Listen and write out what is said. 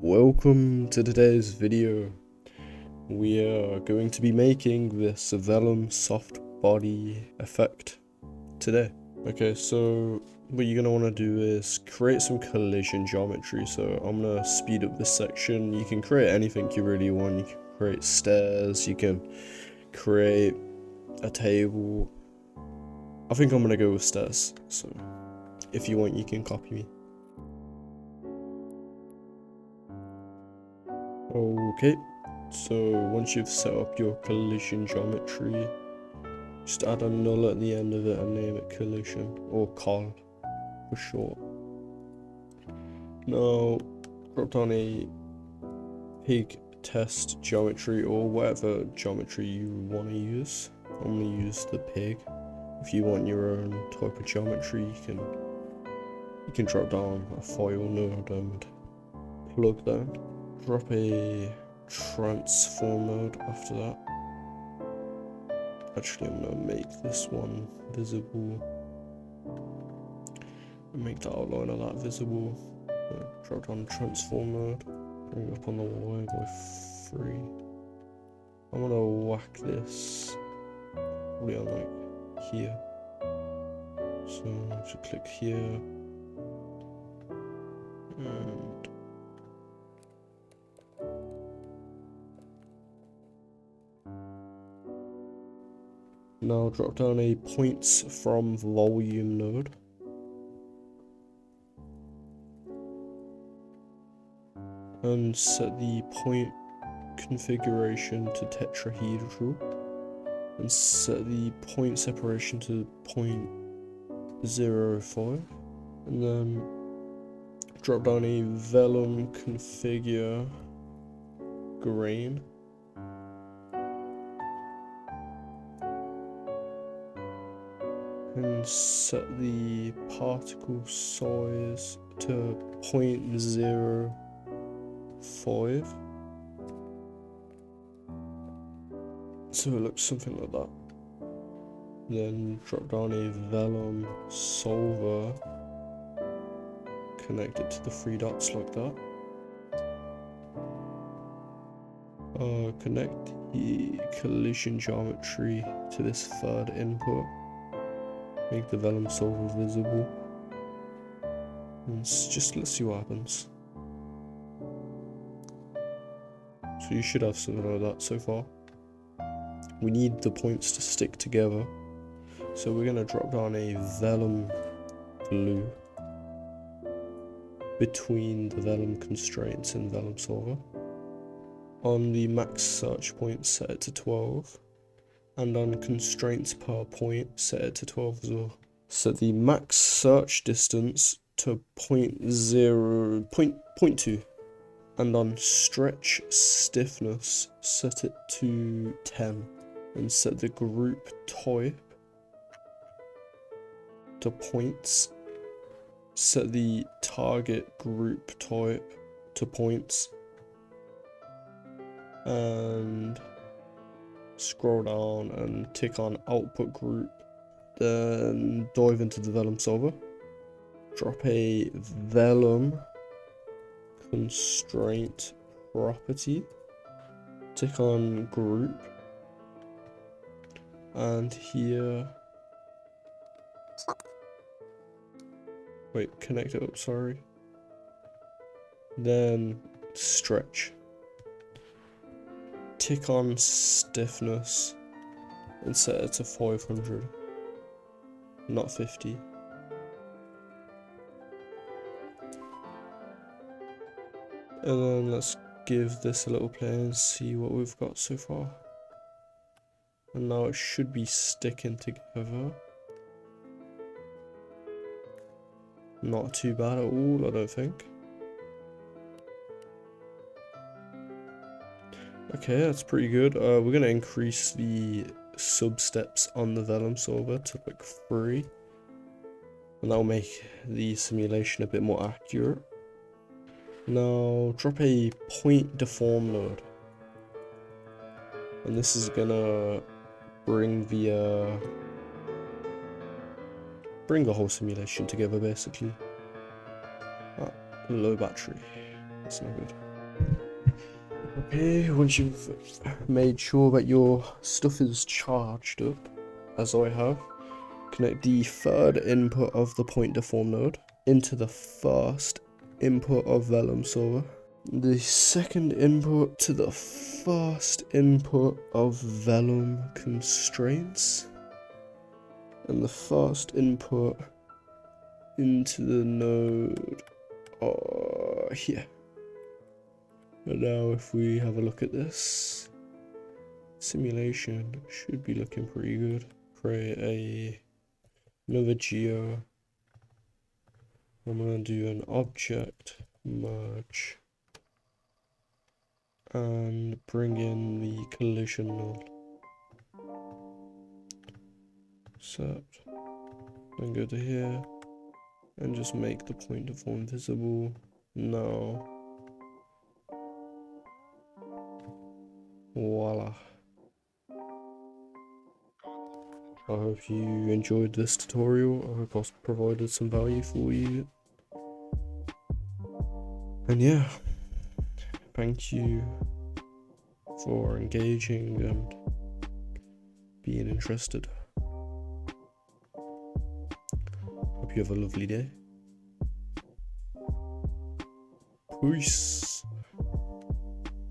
Welcome to today's video. We are going to be making this Vellum soft body effect today. Okay, so what you're gonna want to do is create some collision geometry. So I'm gonna speed up this section. You can create anything you really want. You can create stairs, you can create a table. I think I'm gonna go with stairs, so if you want you can copy me. Okay, so once you've set up your collision geometry, just add a null at the end of it and name it collision, or col for short. Now drop down a pig test geometry or whatever geometry you want to use. I'm going to use the pig. If you want your own type of geometry, you can drop down a foil node and plug that. Drop a transform node after that. Actually, I'm gonna make this one visible. Make the outline of that visible. Drop down transform node. Bring it up on the Y by 3. I'm gonna whack this probably on like here. So I should click here and now drop down a points from volume node. And set the point configuration to tetrahedral. And set the point separation to 0.05. And then drop down a vellum configure grain. And set the particle size to 0.05. So it looks something like that. Then drop down a vellum solver, connect it to the 3 dots like that. Connect the collision geometry to this third input. Make the vellum solver visible. And just let's see what happens. So you should have something like that so far. We need the points to stick together. So we're gonna drop down a vellum glue between the vellum constraints and vellum solver. On the max search point, set it to 12. And on constraints per point, set it to 12 as well. Set the max search distance to 0.2. And on stretch stiffness, set it to 10. And set the group type to points. Set the target group type to points. And scroll down and tick on output group. Then dive into the vellum solver. Drop a vellum constraint property. Tick on group. And here, wait, connect it up, sorry. Then stretch. Tick on stiffness and set it to 500, not 50. And then let's give this a little play and see what we've got so far. And now it should be sticking together. Not too bad at all, I don't think. Okay, that's pretty good. We're gonna increase the sub steps on the vellum solver to like 3. And that'll make the simulation a bit more accurate. Now drop a point deform node. And this is gonna bring the whole simulation together basically. Low battery. That's not good. Okay, once you've made sure that your stuff is charged up, as I have, connect the third input of the point deform node into the first input of Vellum solver, the second input to the first input of Vellum constraints, and the first input into the node here. And now if we have a look at this, simulation should be looking pretty good. Create another geo. I'm going to do an object merge and bring in the collision node. Accept. Then go to here and just make the point deform visible. Now, voila. I hope you enjoyed this tutorial. I hope I provided some value for you. And yeah, thank you for engaging and being interested. Hope you have a lovely day. Peace.